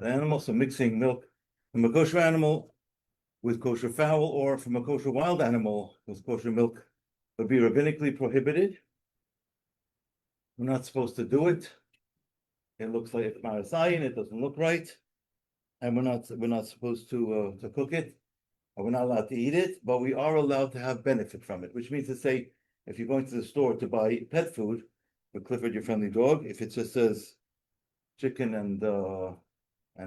an animal, so mixing milk from a kosher animal with kosher fowl or from a kosher wild animal with kosher milk would be rabbinically prohibited. We're not supposed to do it. It looks like marasayin, it doesn't look right. And we're not supposed to cook it, or we're not allowed to eat it, but we are allowed to have benefit from it, which means to say, if you're going to the store to buy pet food for Clifford, your friendly dog, if it just says chicken and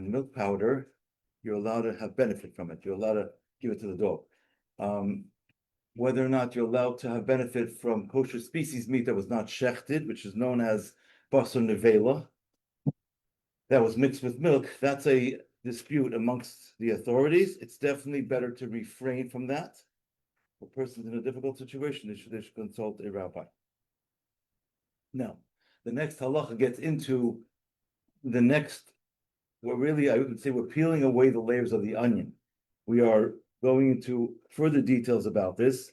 milk powder, you're allowed to have benefit from it. You're allowed to give it to the dog. Whether or not you're allowed to have benefit from kosher species meat that was not shechted, which is known as basar nevela, that was mixed with milk, that's a dispute amongst the authorities. It's definitely better to refrain from that. If a person's in a difficult situation, they should consult a rabbi. Now, the next halacha gets into the next, I would say we're peeling away the layers of the onion. We are going into further details about this.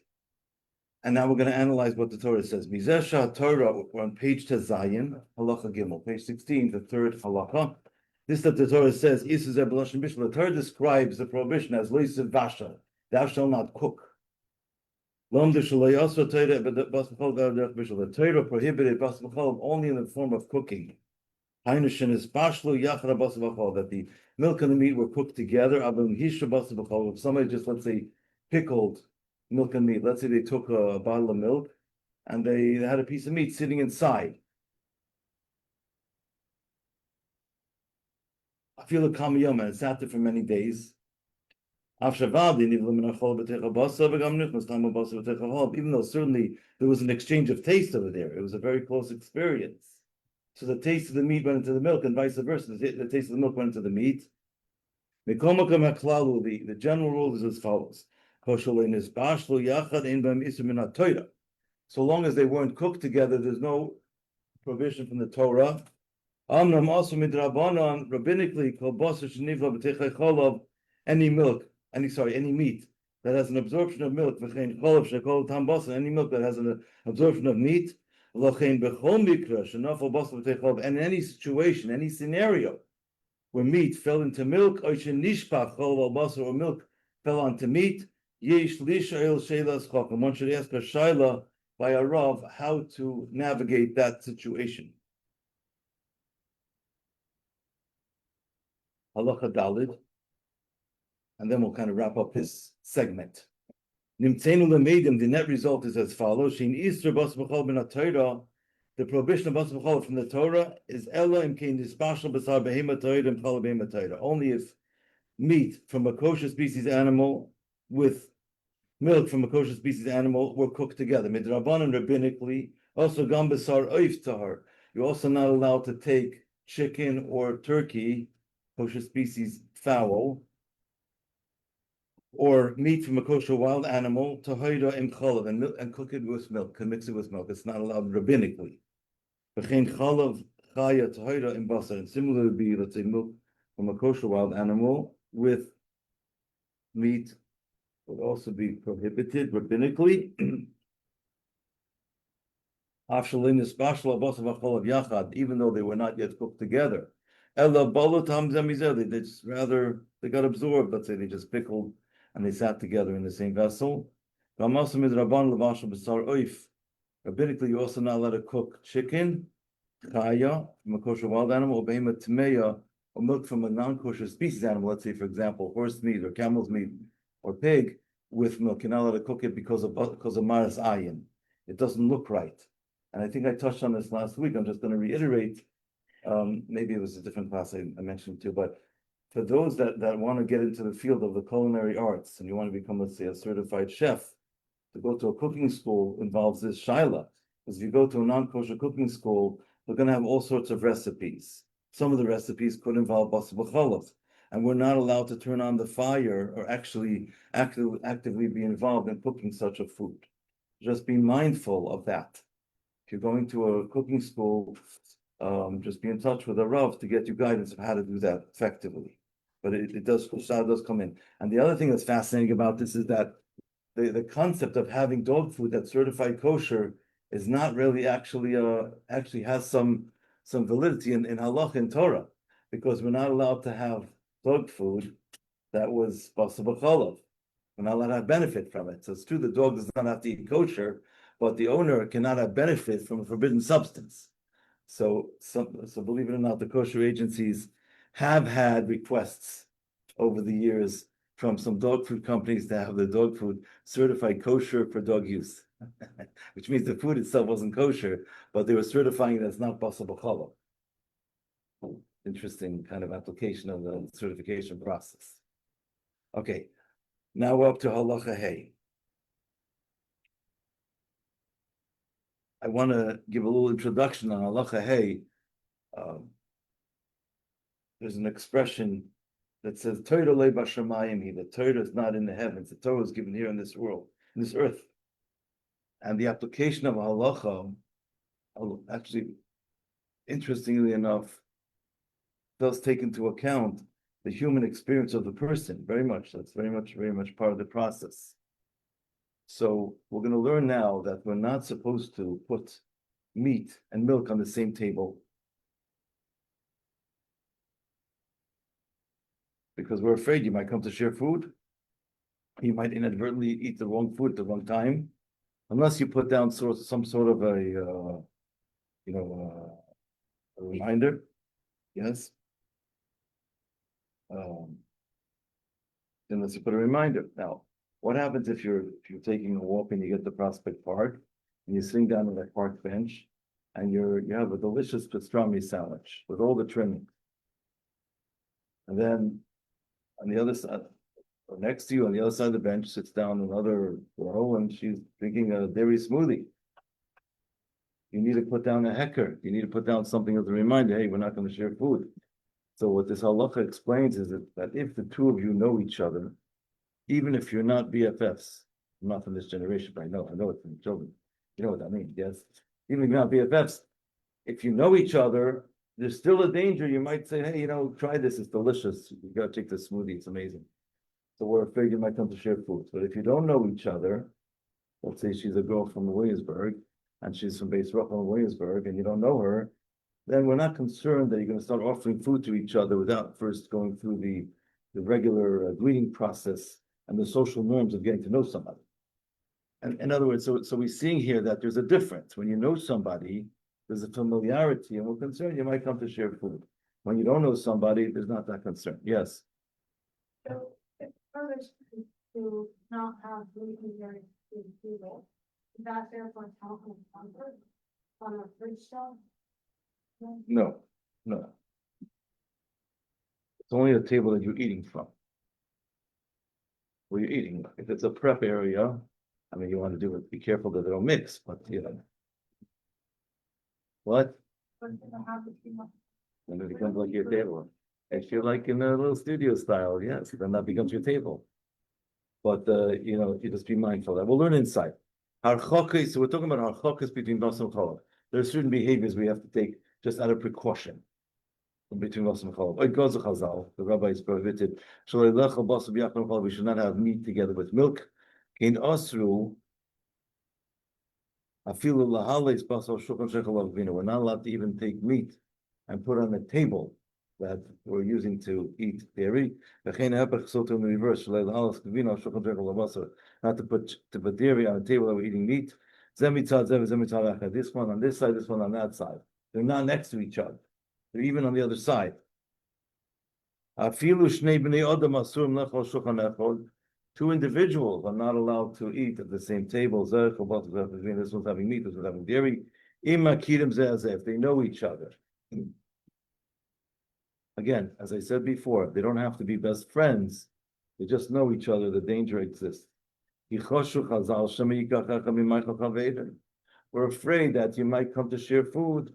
And now we're going to analyze what the Torah says. Mizesha Torah, we're on page Tezayin, halacha gimel, page 16, the third halacha. This that the Torah says, the Torah describes the prohibition as loisev vasha, thou shalt not cook. The Torah prohibited only in the form of cooking. That the milk and the meat were cooked together. If somebody just, let's say, pickled milk and meat, let's say they took a bottle of milk and they had a piece of meat sitting inside. I feel a kamayama, and it sat there for many days. Even though certainly there was an exchange of taste over there, it was a very close experience. So the taste of the meat went into the milk, and vice versa. The taste of the milk went into the meat. The general rule is as follows: so long as they weren't cooked together, there's no provision from the Torah. Rabbinically, any meat that has an absorption of milk, any milk that has an absorption of meat, and any situation, any scenario where meat fell into milk, or milk fell onto meat, one should ask a shaila by a rav how to navigate that situation. Halacha Dalid, and then we'll kind of wrap up this segment. The net result is as follows: the prohibition of basar b'chol from the Torah is only if meat from a kosher species animal with milk from a kosher species animal were cooked together. Midrabanan rabbinically, also gam basar oif tahar. You're also not allowed to take chicken or turkey, kosher species fowl, or meat from a kosher wild animal, tahoida im chalav, and cook it with milk, and mix it with milk. It's not allowed rabbinically. V'chein chalav chaya tahoida im basar, and similar would be, let's say, milk from a kosher wild animal with meat would also be prohibited rabbinically. Even though they were not yet cooked together. They got absorbed, let's say they just pickled and they sat together in the same vessel. Rabbinically, you're also not allowed to cook chicken, chaya, from a kosher wild animal, or behema tmeya, or milk from a non-kosher species animal, let's say, for example, horse meat or camel's meat or pig with milk. You're not allowed to cook it because of maras ayin. It doesn't look right. And I think I touched on this last week. I'm just going to reiterate. Maybe it was a different class I mentioned too, but for those that want to get into the field of the culinary arts and you want to become, let's say, a certified chef, to go to a cooking school involves this shaila. Because if you go to a non-kosher cooking school, they're going to have all sorts of recipes. Some of the recipes could involve basar b'cholav, and we're not allowed to turn on the fire or actually actively be involved in cooking such a food. Just be mindful of that. If you're going to a cooking school, just be in touch with a rav to get you guidance of how to do that effectively. But it does come in. And the other thing that's fascinating about this is that the concept of having dog food that's certified kosher is not really actually has some validity in halach and Torah, because we're not allowed to have dog food that was possible cholov. We're not allowed to have benefit from it. So it's true the dog does not have to eat kosher, but the owner cannot have benefit from a forbidden substance. So believe it or not, the kosher agencies have had requests over the years from some dog food companies to have the dog food certified kosher for dog use, which means the food itself wasn't kosher, but they were certifying that it's not possible cholov. Interesting kind of application of the certification process. Okay, now we're up to halacha hey. I want to give a little introduction on halacha hey. There's an expression that says Torah le b'shamayim. The Torah is not in the heavens. The Torah is given here in this world, in this earth. And the application of halacha, actually, interestingly enough, does take into account the human experience of the person very much. That's very much part of the process. So we're going to learn now that we're not supposed to put meat and milk on the same table because we're afraid you might come to share food. You might inadvertently eat the wrong food at the wrong time, unless you put down some sort of a reminder. Yes. Unless you put a reminder. Now, what happens if you're taking a walk and you get to Prospect Park and you're sitting down on that park bench and you have a delicious pastrami sandwich with all the trimmings, and then on the other side, or next to you on the other side of the bench, sits down another girl and she's drinking a dairy smoothie. You need to put down a hecker. You need to put down something as a reminder. Hey, we're not going to share food. So what this halacha explains is that if the two of you know each other, even if you're not BFFs, I'm not from this generation, but I know it's from children. You know what that means, yes? Even if you're not BFFs, if you know each other, there's still a danger. You might say, hey, try this, it's delicious. You gotta take this smoothie, it's amazing. So we're afraid you might come to share food. But if you don't know each other, let's say she's a girl from Williamsburg, and she's from Beis Rachel in Williamsburg, and you don't know her, then we're not concerned that you're going to start offering food to each other without first going through the regular greeting process and the social norms of getting to know somebody. And in other words, so we're seeing here that there's a difference. When you know somebody, there's a familiarity, and we're concerned you might come to share food. When you don't know somebody, there's not that concern. Yes? So it's encouraged to not have gluten very people. Is that therefore help and comfort on a fridge shelf? No. It's only a table that you're eating from. Where you're eating. If it's a prep area, I mean, you want to do it, be careful that they don't mix, but What? What's going to happen too much? And it becomes like your table. If you're like in a little studio style, yes, then that becomes your table. But you just be mindful of that. We'll learn inside. Harchokis, so we're talking about harchokis between Bas and Cholov. There are certain behaviors we have to take just out of precaution between Bas and Cholov. It goes to Chazal, the rabbis prohibited. We should not have meat together with milk. In Osru, we're not allowed to even take meat and put on the table that we're using to eat dairy. Not to put dairy on the table that we're eating meat. This one on this side, this one on that side. They're not next to each other. They're even on the other side. Two individuals are not allowed to eat at the same table. This one's having meat, this one's having dairy. If they know each other. Again, as I said before, they don't have to be best friends. They just know each other. The danger exists. We're afraid that you might come to share food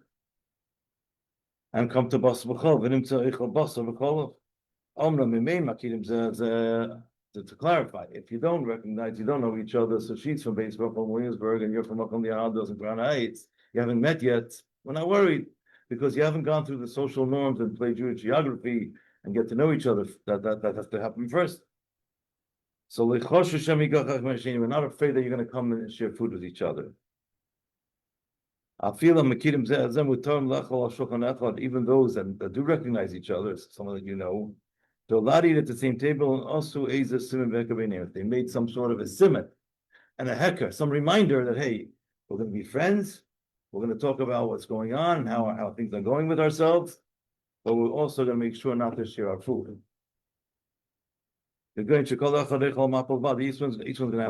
and come to Bas B'chol. To clarify, if you don't recognize, you don't know each other, so she's from Beis Rachel from Williamsburg and you're from Makom Yahados and Crown Heights, you haven't met yet, we're not worried, because you haven't gone through the social norms and played Jewish geography and get to know each other. That has to happen first. So we're not afraid that you're going to come and share food with each other. Even those that do recognize each other, someone that you know, they're allowed to eat at the same table, and also if they made some sort of a simon and a hecker, some reminder that hey, we're going to be friends, we're going to talk about what's going on and how things are going with ourselves, but we're also going to make sure not to share our food. Each one's going to have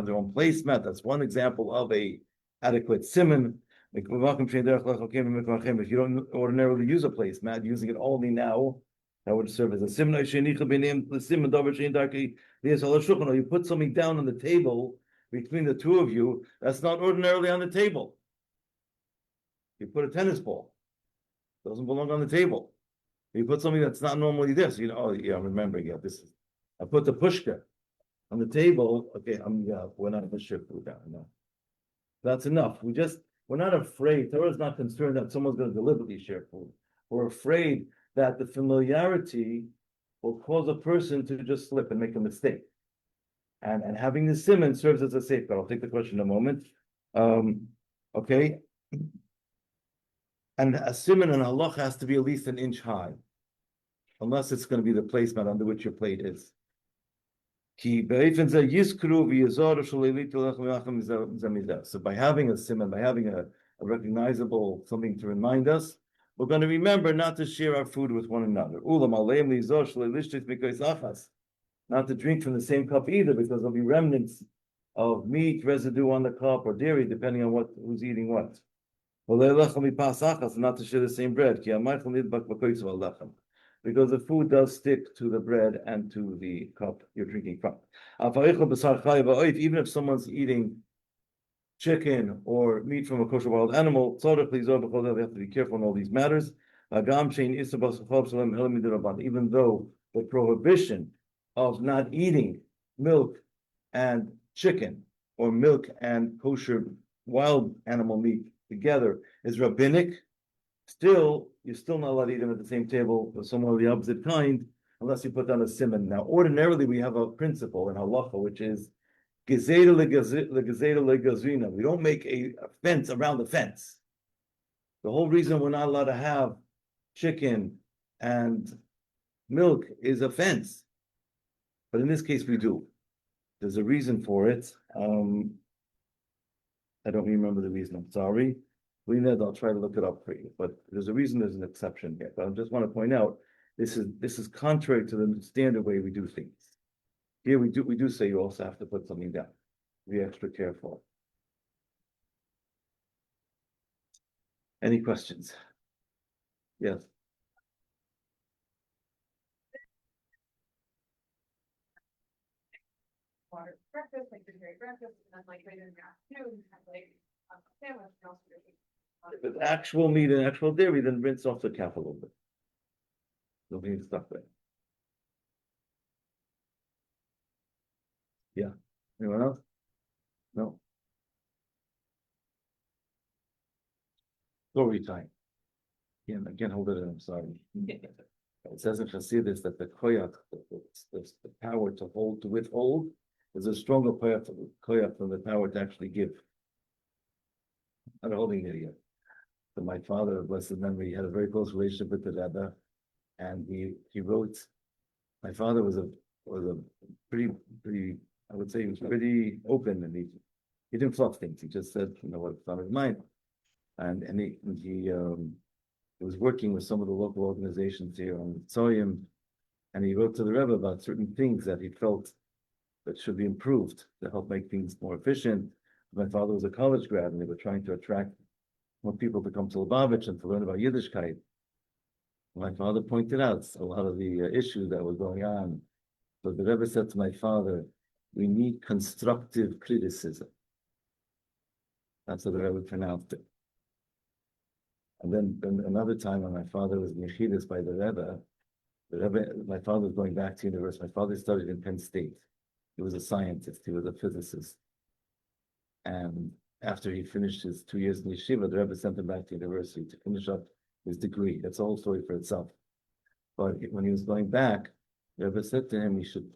their own placemat. That's one example of a adequate simon. If you don't ordinarily use a placemat, using it only now, that would serve as a simon. You put something down on the table between the two of you, that's not ordinarily on the table. You put a tennis ball, it doesn't belong on the table. You put something that's not normally this, oh yeah, I'm remembering it. I put the pushka on the table. Okay, we're not going to share food down. No, that's enough. We're not afraid. Torah is not concerned that someone's going to deliberately share food. We're afraid that the familiarity will cause a person to just slip and make a mistake. And having the simon serves as a safeguard. I'll take the question in a moment. Okay. And a simon in halach has to be at least an inch high, unless it's going to be the placemat under which your plate is. So by having a simon, by having a recognizable something to remind us, we're going to remember not to share our food with one another. Not to drink from the same cup either, because there'll be remnants of meat residue on the cup or dairy, depending on who's eating what. Not to share the same bread, because the food does stick to the bread and to the cup you're drinking from. Even if someone's eating chicken or meat from a kosher wild animal, they have to be careful in all these matters. Even though the prohibition of not eating milk and chicken or milk and kosher wild animal meat together is rabbinic, you're still not allowed to eat them at the same table with someone of the opposite kind, unless you put down a simon. Now, ordinarily, we have a principle in halacha, which is gezeda legazrina. We don't make a fence around the fence. The whole reason we're not allowed to have chicken and milk is a fence. But in this case, we do. There's a reason for it. I don't remember the reason. I'm sorry. I'll try to look it up for you. But there's a reason there's an exception here. But I just want to point out this is contrary to the standard way we do things. Here we do say you also have to put something down. Be extra careful. Any questions? Yes. Water breakfast, like dairy breakfast, and then like later in the afternoon, have like a sandwich. And also If it's actual meat and actual dairy, then rinse off the cap a little bit. Don't need stuff there. Yeah. Anyone else? No. Story time. I can't hold it in. I'm sorry. It says in Chassidus that the koyach, the power to withhold, is a stronger koyach than the power to actually give. I'm not holding it yet. So my father, blessed memory, had a very close relationship with the Rebbe, and he wrote. My father was a pretty. I would say he was pretty open, and he didn't fluff things. He just said, what's on his mind, and he was working with some of the local organizations here on Tzoyim, and he wrote to the Rebbe about certain things that he felt that should be improved to help make things more efficient. My father was a college grad, and they were trying to attract more people to come to Lubavitch and to learn about Yiddishkeit. My father pointed out a lot of the issues that were going on. So the Rebbe said to my father, we need constructive criticism. That's what the Rebbe pronounced it. And then another time when my father was Yechidus by the Rebbe, my father was going back to university. My father studied in Penn State. He was a scientist. He was a physicist. And after he finished his 2 years in yeshiva, the Rebbe sent him back to university to finish up his degree. That's a whole story for itself. But when he was going back, the Rebbe said to him he should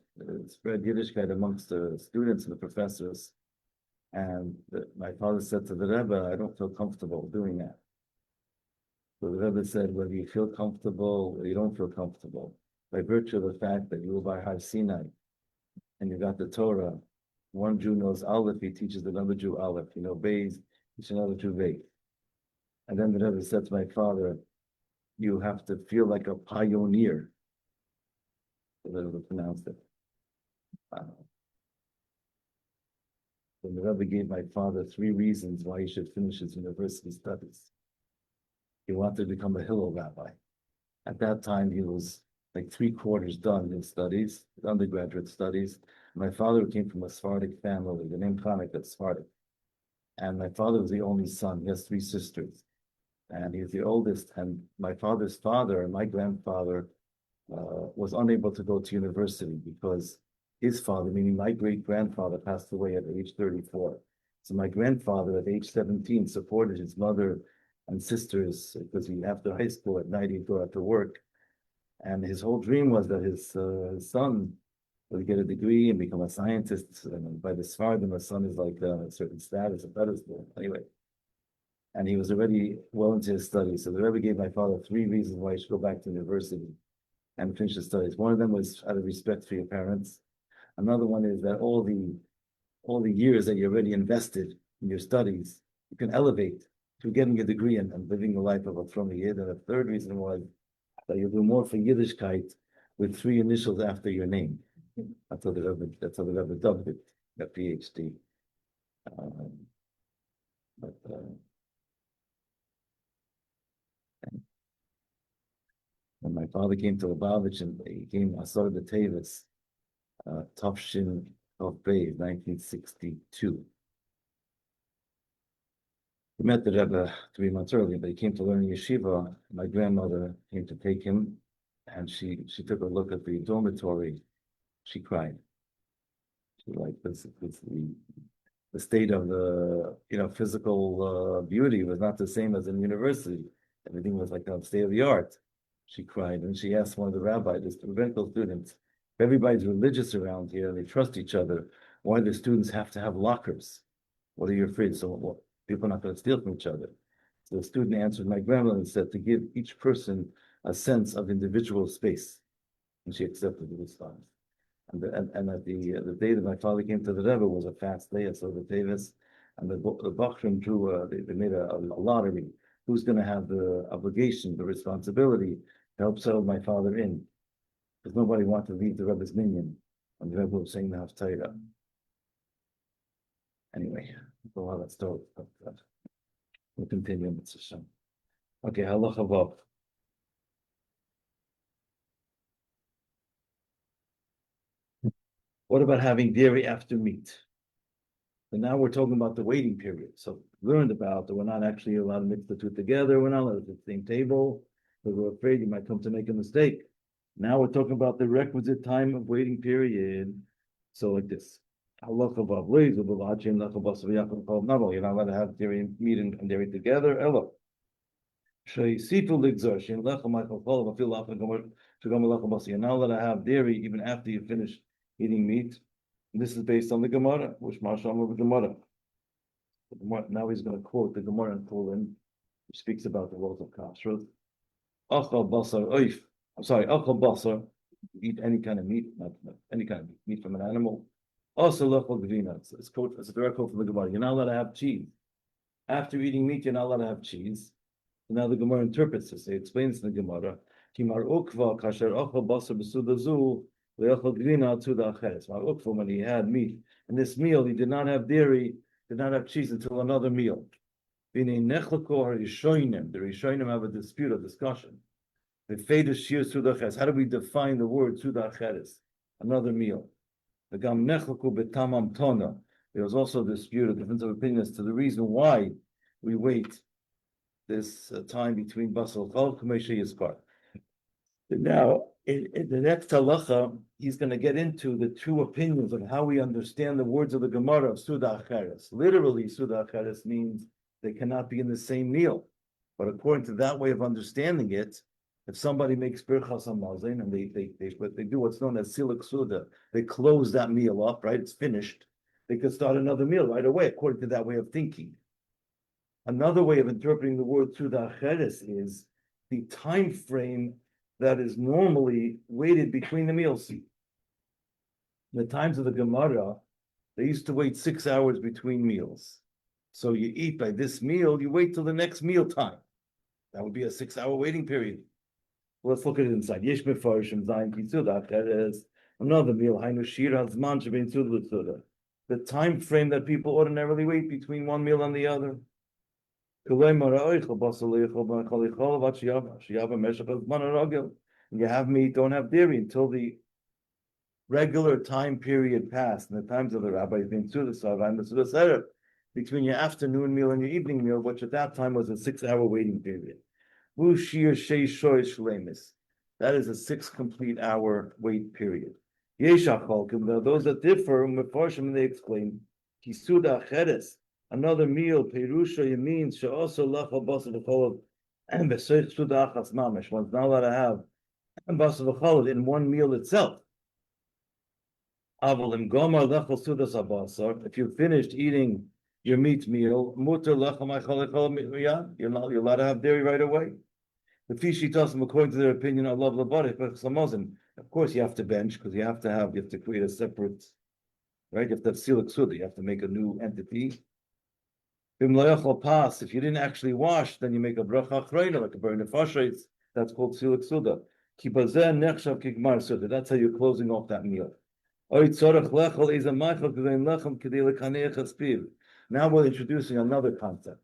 spread Yiddishkeit amongst the students and the professors. And my father said to the Rebbe, I don't feel comfortable doing that. So the Rebbe said, whether you feel comfortable or you don't feel comfortable, by virtue of the fact that you were by Har Sinai and you got the Torah, one Jew knows Aleph, he teaches another Jew Aleph. You know Beis, teach another Jew Beis. And then the Rebbe said to my father, you have to feel like a pioneer. The Rebbe pronounced it. Then the Rebbe gave my father 3 reasons why he should finish his university studies. He wanted to become a Hillel rabbi. At that time, he was like 3/4 done in studies, his undergraduate studies. My father came from a Sephardic family, the name Hanuka is Sephardic. And my father was the only son. He has 3 sisters. And he's the oldest. And my father's father and my grandfather was unable to go to university because his father, meaning my great-grandfather, passed away at age 34. So my grandfather at age 17 supported his mother and sisters because after high school at night he'd go out to work. And his whole dream was that his son would get a degree and become a scientist. And by the Sephardim, a son is like a certain status, a pedestal. Anyway, and he was already well into his studies. So the Rebbe gave my father 3 reasons why he should go back to university and finish his studies. One of them was out of respect for your parents. Another one is that all the years that you already invested in your studies, you can elevate to getting a degree and living the life of a from Yid. And the third reason was that you'll do more for Yiddishkeit with 3 initials after your name. That's how the Rebbe dubbed it, a PhD. When my father came to Lubavitch and he came, I saw the Tavis, Topshin of Bay, 1962. He met the Rebbe 3 months earlier, but he came to learn in yeshiva. My grandmother came to take him, and she took a look at the dormitory. She cried. She liked the state of the physical beauty was not the same as in university. Everything was like on state of the art. She cried, and she asked one of the rabbis, the rabbinical students, if everybody's religious around here and they trust each other, why do the students have to have lockers? What are you afraid? So people are not going to steal from each other. So the student answered my grandmother and said to give each person a sense of individual space. And she accepted the response. And at the day that my father came to the Rebbe was a fast day, so the Davis and the Bachrim drew, they made a lottery. Who's going to have the obligation, the responsibility to help settle my father in? Because nobody wanted to leave the Rebbe's minyan. And the Rebbe was saying the Haftarah. Anyway, that's a lot of story. We'll continue in the session. Okay, halacha vav. What about having dairy after meat? And now we're talking about the waiting period. So we learned about that we're not actually allowed to mix the 2 together. We're not allowed at the same table because we're afraid you might come to make a mistake. Now we're talking about the requisite time of waiting period. So like this. Not only you're not allowed to have dairy meat and dairy together. You're not allowed to have dairy even after you finish eating meat. And this is based on the Gemara, which Masham of the Gemara. Now he's going to quote the Gemara in Kulin, which speaks about the laws of kashrut. Achal basar oif. I'm sorry, achal basar. Eat any kind of meat, not any kind of meat from an animal. Also, lachal gvina. It's a direct quote from the Gemara. You're not allowed to have cheese. After eating meat, you're not allowed to have cheese. So now the Gemara interprets this. It explains in the Gemara. Kimar ukva kasher achal basar besudazu. When he had meat in this meal, he did not have dairy, did not have cheese until another meal. The Rishonim have a dispute, a discussion. The Feder Shir Sudaches. How do we define the word Sudacheres? Another meal. The Gam Nechlaku Betamam Tona. There was also a dispute, a difference of opinions to the reason why we wait this time between Basal Chal Kamesha Yizkar. Now, in the next halacha, he's going to get into the 2 opinions of how we understand the words of the Gemara of Suda Acheres. Literally, Suda Acheres means they cannot be in the same meal. But according to that way of understanding it, if somebody makes Birchas HaMazon and they do what's known as Siluk Suda, they close that meal up, right? It's finished. They could start another meal right away, according to that way of thinking. Another way of interpreting the word Suda Acheres is the time frame that is normally waited between the meals. In the times of the Gemara, they used to wait 6 hours between meals. So you eat by this meal, you wait till the next meal time. That would be a 6 hour waiting period. Well, let's look at it inside. Yesh mefarshim zayin kitzuda. That is another meal. Hainu shir hazman shebein tzud l'tzuda. The time frame that people ordinarily wait between one meal and the other. You have meat, don't have dairy until the regular time period passed. In the times of the rabbis, between your afternoon meal and your evening meal, which at that time was a 6 hour waiting period. That is a 6 complete hour wait period. Those that differ, they explain, another meal, Perusha means also and one's not allowed to have in one meal itself. If you finished eating your meat meal, you're allowed to have dairy right away. The fishi doesn't, according to their opinion, I love labarik, but of course you have to bench because you have to create a separate, right? You have to have siluk suda, you have to make a new entity. If you didn't actually wash, then you make a bracha achrayna, like a burn nefashos. That's called siluk suda. That's how you're closing off that meal. Now we're introducing another concept.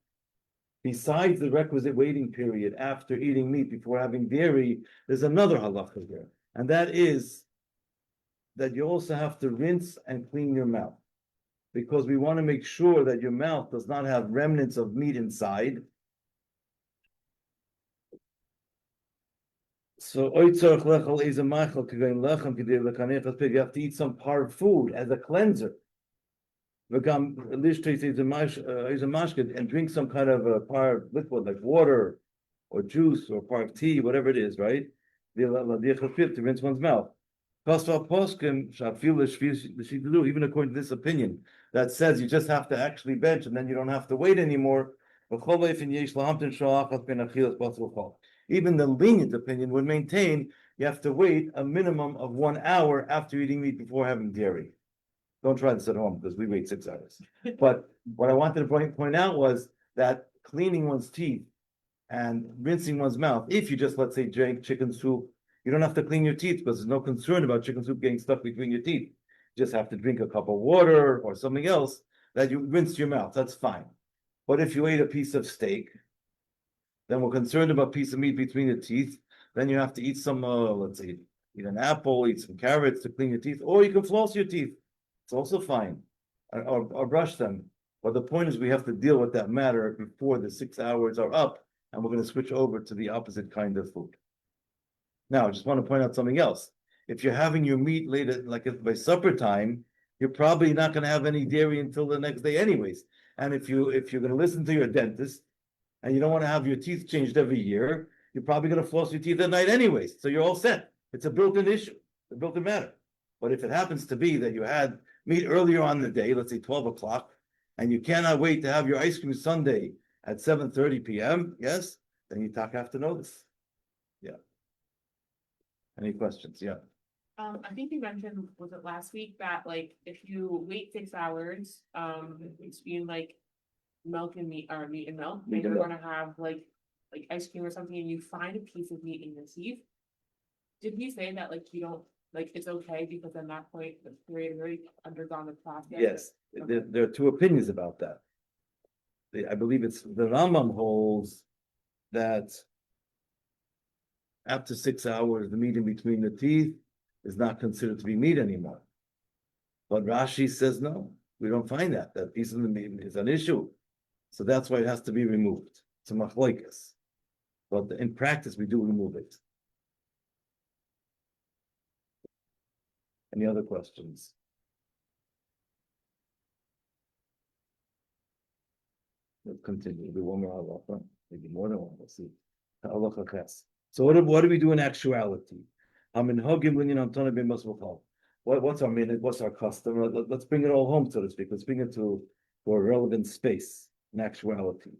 Besides the requisite waiting period after eating meat before having dairy, there's another halacha here, and that is that you also have to rinse and clean your mouth, because we want to make sure that your mouth does not have remnants of meat inside. So you have to eat some hard food as a cleanser. And drink some kind of a par liquid like water or juice or par tea, whatever it is, right? To rinse one's mouth. Even according to this opinion that says you just have to actually bench and then you don't have to wait anymore. Even the lenient opinion would maintain you have to wait a minimum of 1 hour after eating meat before having dairy. Don't try this at home because we wait 6 hours. But what I wanted to point out was that cleaning one's teeth and rinsing one's mouth, if you just, let's say, drink chicken soup, you don't have to clean your teeth because there's no concern about chicken soup getting stuck between your teeth. You just have to drink a cup of water or something else that you rinse your mouth. That's fine. But if you ate a piece of steak, then we're concerned about a piece of meat between the teeth. Then you have to eat some, let's say, eat an apple, eat some carrots to clean your teeth, or you can floss your teeth. It's also fine, or brush them. But the point is we have to deal with that matter before the 6 hours are up, and we're going to switch over to the opposite kind of food. Now, I just want to point out something else. If you're having your meat later, like by supper time, you're probably not going to have any dairy until the next day anyways. And if you're going to listen to your dentist, and you don't want to have your teeth changed every year, you're probably going to floss your teeth at night anyways. So you're all set. It's a built-in issue, a built-in matter. But if it happens to be that you had meat earlier on in the day, let's say 12 o'clock, and you cannot wait to have your ice cream sundae at 7:30 p.m., yes, then you have to know this. Yeah. Any questions? Yeah. I think you mentioned, was it last week, that like if you wait 6 hours, between like milk and meat or meat and milk, then you're gonna have like ice cream or something, and you find a piece of meat in your teeth. Did he say that like you don't like it's okay because at that point the period already undergone the process? Yes, Okay. there are two opinions about that. I believe it's the Rambam holds that after 6 hours, the meat in between the teeth is not considered to be meat anymore. But Rashi says no, we don't find that. That piece of the meat is an issue. So that's why it has to be removed. It's a machlokes. But in practice, we do remove it. Any other questions? Let's continue. We'll do one more halacha, maybe more than one. We'll see. Halacha ches. So what do we do in actuality? What's our minute? What's our custom? Let's bring it all home, so to speak. Let's bring it to a relevant space in actuality.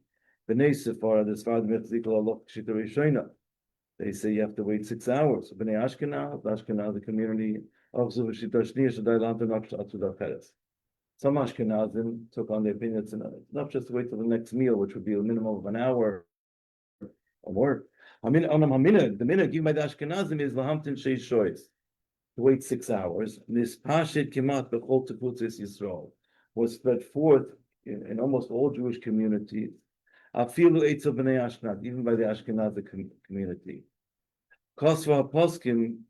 they say you have to wait 6 hours. B'nai Ashkenaz, the community of some Ashkenazim took on the opinion it's enough just to wait till the next meal, which would be a minimum of an hour or more. The minhag given by the Ashkenazim is lahamtin sheish shoyes, to wait 6 hours. This pashit kimat bechol tefutzis Yisrael was spread forth in almost all Jewish communities. Afilu eitzel b'nei Ashkenaz, even by the Ashkenazi community. Kosva poskim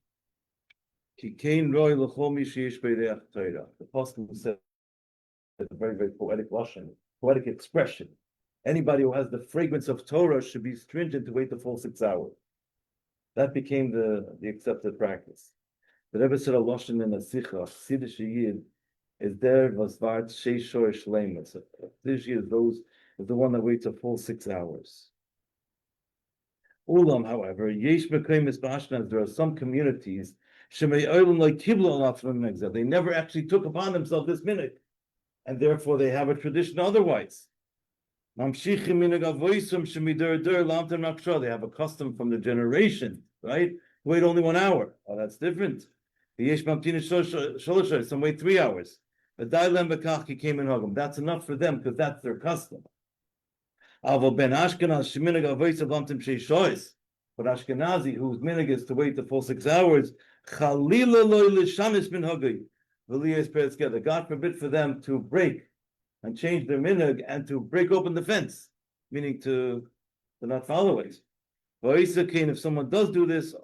ki kein roi l'chol mi sheish b'reach Torah. The poskim said a very, very poetic lashon, poetic expression. Anybody who has the fragrance of Torah should be stringent to wait the full 6 hours. That became the accepted practice. The Rebbe said a lashon in a sicha, Chasidish Yid, is there was vart sheishor shleimus. Chasidish Yid is the one that waits a full 6 hours. Ulam, however, yesh mekaymis b'Ashkenaz, there are some communities shemei olam like kiblu alaf from exile. They never actually took upon themselves this minute, and therefore they have a tradition otherwise. They have a custom from the generation, right? Wait only 1 hour. Oh, that's different. Some wait 3 hours. That's enough for them because that's their custom. But Ashkenazi, whose minhag is to wait the full 6 hours, God forbid for them to break and change their minhag and to break open the fence, meaning to not follow it. If someone does do this,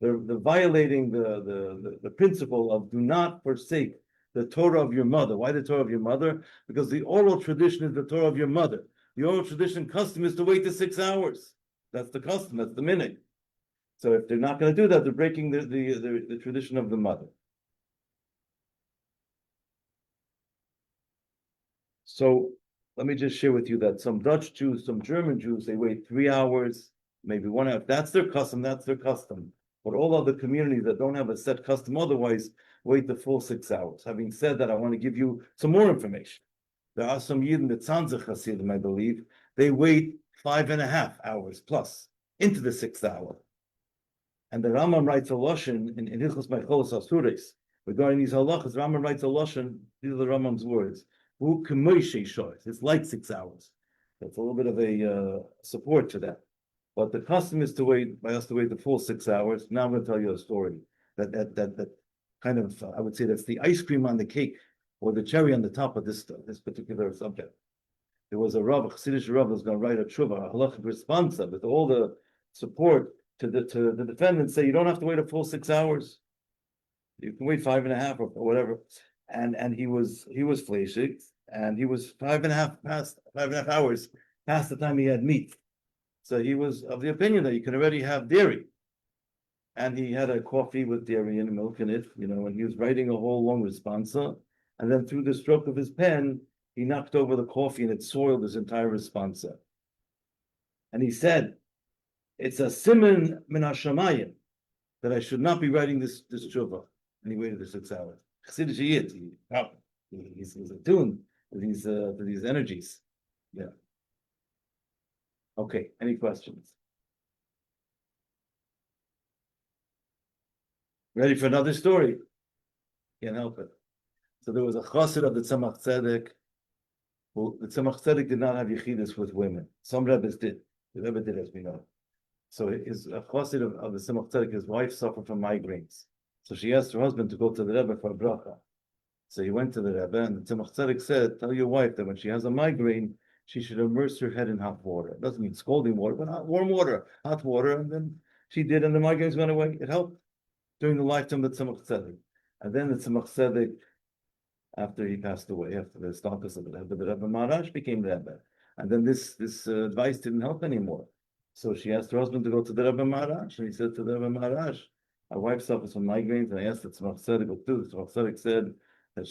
they're violating the principle of do not forsake the Torah of your mother. Why the Torah of your mother? Because the oral tradition is the Torah of your mother. The oral tradition custom is to wait the 6 hours. That's the custom, that's the minhag. So if they're not going to do that, they're breaking the tradition of the mother. So let me just share with you that some Dutch Jews, some German Jews, they wait 3 hours, maybe 1 hour. If that's their custom, that's their custom. But all other communities that don't have a set custom otherwise wait the full 6 hours. Having said that, I want to give you some more information. There are some Yidden, the Tzanzach Hasidim, I believe, they wait 5.5 hours plus into the 6th hour. And the Rambam writes a lashon in Hilchos Mecholos Asures regarding these halachas. The Rambam writes a lashon. These are the Rambam's words. It's like 6 hours. That's a little bit of a support to that. But the custom is to wait the full 6 hours. Now I'm going to tell you a story that kind of I would say that's the ice cream on the cake or the cherry on the top of this particular subject. There was a Rav, a Chassidish Rav, was going to write a tshuva, a halachic response with all the support to the defendant. Say you don't have to wait a full 6 hours. You can wait 5.5 or whatever. And he was fleshig, and he was 5.5 hours past the time he had meat. So he was of the opinion that you can already have dairy. And he had a coffee with dairy and milk in it, and he was writing a whole long responsa. And then through the stroke of his pen, he knocked over the coffee and it soiled his entire responsa. And he said, it's a siman min hashamayim that I should not be writing this tshuva. And he waited the 6 hours. Chassidish Yid, he's attuned to these energies. Yeah. Okay, any questions? Ready for another story? Can't help it. So there was a chassid of the Tzemach Tzedek. Well, the Tzemach Tzedek did not have yechidus with women. Some Rebbes did. The Rebbe did, as we know. So a chassid of the Tzemach Tzedek, his wife suffered from migraines. So she asked her husband to go to the Rebbe for a bracha. So he went to the Rebbe, and the Tzemach Tzedek said, tell your wife that when she has a migraine, she should immerse her head in hot water. It doesn't mean scalding water, but warm water, hot water. And then she did, and the migraines went away. It helped during the lifetime of the Tzemach Tzedek. And then the Tzemach Tzedek, after he passed away, after the status of the Rebbe Maharash became the Rebbe. And then this advice didn't help anymore. So she asked her husband to go to the Rebbe Maharash, and he said to the Rebbe Maharash, my wife suffers from migraines, and I asked the Tzemach Tzedek what to do. The Tzemach Tzedek said that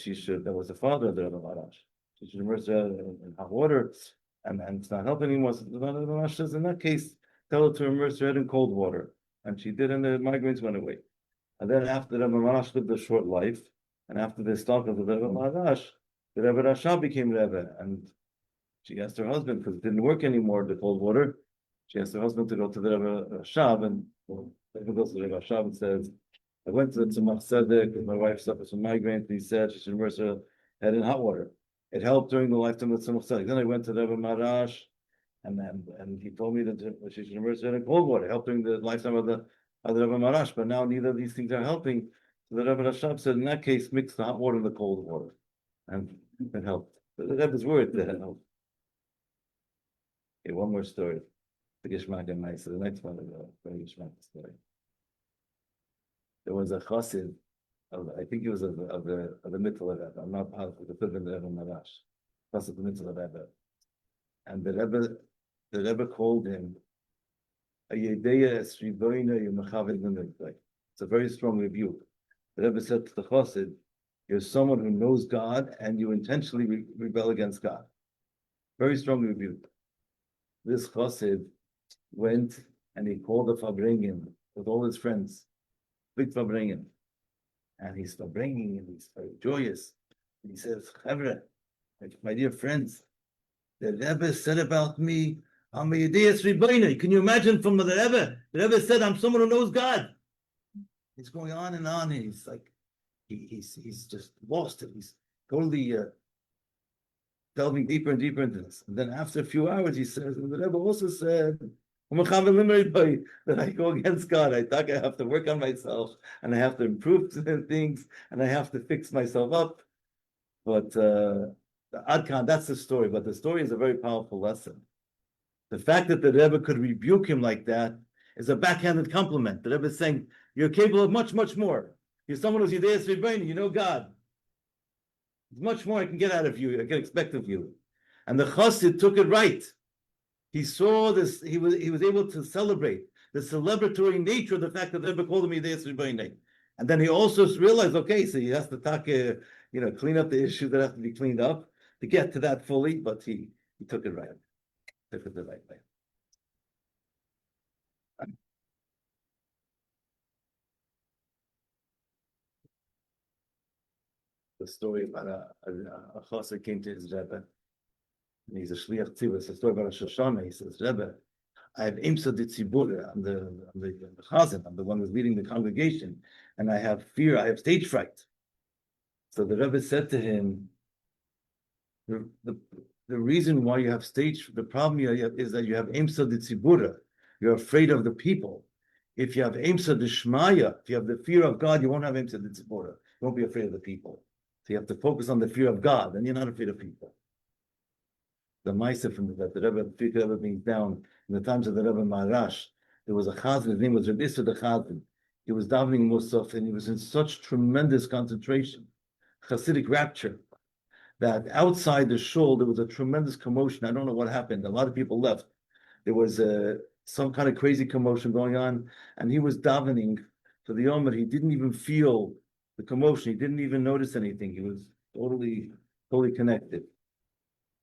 that was the father of the Rebbe Maharash. She should immerse her in hot water, and it's not helping anymore. So the Rebbe Maharash says, in that case, tell her to immerse her head in cold water. And she did, and the migraines went away. And then after the Rebbe Maharash lived a short life, and after the start of the Rebbe Maharash, the Rebbe Rasha became Rebbe, and she asked her husband, because it didn't work anymore, the cold water, She asked her husband to go to the Rebbe Shab, and he goes to the Rebbe Shab and says, I went to Tzemach Tzedek because my wife suffers from migraines, and he said she should immerse her head in hot water. It helped during the lifetime of Tzemach Tzedek. Then I went to the Rebbe Marash, and he told me that she should immerse her head in cold water. It helped during the lifetime of the Rebbe Marash, but now neither of these things are helping. So the Rebbe Rashab said, in that case, mix the hot water and the cold water, and it helped. The Rebbe's word that helped. Okay, one more story. The Geshmak and Nice. The next one is a very Geshmak story. There was a chassid, I think he was of the Mitzvah Rebbe. I'm not positive. It could have been the Rebbe Marash. Chassid the Mitzvah Rebbe. And the Rebbe called him a Yedeya Esriboina Yemachaved L'Nivdai. It's a very strong rebuke. The Rebbe said to the chassid, you're someone who knows God and you intentionally rebel against God. Very strong rebuke. This chassid went and he called the Fabrengen with all his friends, big Fabrengen. And he's Fabrengen and he's very joyous. And he says, Chevre, my dear friends, the Rebbe said about me, I'm a Yediyas Rebbeinu. Can you imagine from the Rebbe? The Rebbe said, I'm someone who knows God. He's going on, and he's like, he's just lost it. He's totally delving deeper and deeper into this. And then after a few hours, he says, and the Rebbe also said, that I go against God. I thought I have to work on myself, and I have to improve things, and I have to fix myself up. But Adkan, that's the story. But the story is a very powerful lesson. The fact that the Rebbe could rebuke him like that is a backhanded compliment. The Rebbe is saying, you're capable of much, much more. You're someone who's Yidei Rebbeinu, you know God. There's much more I can get out of you, I can expect of you. And the Chassid took it right. He saw this, he was able to celebrate the celebratory nature of the fact that the Rebbe called him Yidei Rebbeinu. And then he also realized, okay, so he has to clean up the issues that have to be cleaned up to get to that fully, but he took it right. Took it the right way. The story about a chassid came to his Rebbe, and he's a shliach tzibur. It's a story about a Shoshana. He says, Rebbe, I have imsa de tzibur. I'm the chazan. I'm the one who's leading the congregation, and I have fear. I have stage fright. So the Rebbe said to him, the reason why you have the problem you have is that you have imsa de tzibura. You're afraid of the people. If you have imsa de shmaya, if you have the fear of God, you won't have imsa de tzibura. You won't be afraid of the people. So you have to focus on the fear of God, and you're not afraid of people. The Maisa from that the Rebbe being down in the times of the Rebbe Marash, there was a chazan. His name was Rabbi Issa the Chazan. He was davening Musaf, and he was in such tremendous concentration, Hasidic rapture, that outside the shul there was a tremendous commotion. I don't know what happened. A lot of people left. There was some kind of crazy commotion going on, and he was davening for the Omer. He didn't even feel the commotion. He didn't even notice anything. He was totally connected.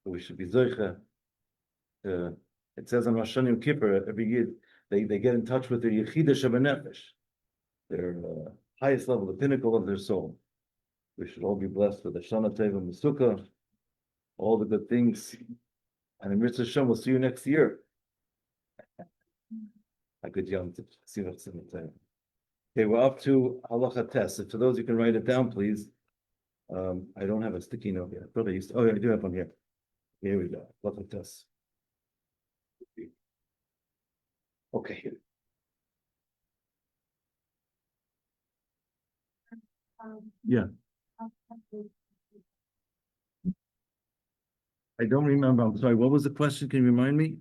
So we should be zoicha. It says on Rosh Hashanah Kippur every year they get in touch with their Yechida Shebenefesh, their highest level, the pinnacle of their soul. We should all be blessed with the Shana Teva Mesukah, all the good things. And in Mitzvah Hashem, we'll see you next year. A good young to Okay, we're up to halacha test. So for those who can write it down, please. I don't have a sticky note here. I thought I used to. Oh, yeah, I do have one here. Here we go. Halacha test. Okay. Yeah. I don't remember. I'm sorry. What was the question? Can you remind me?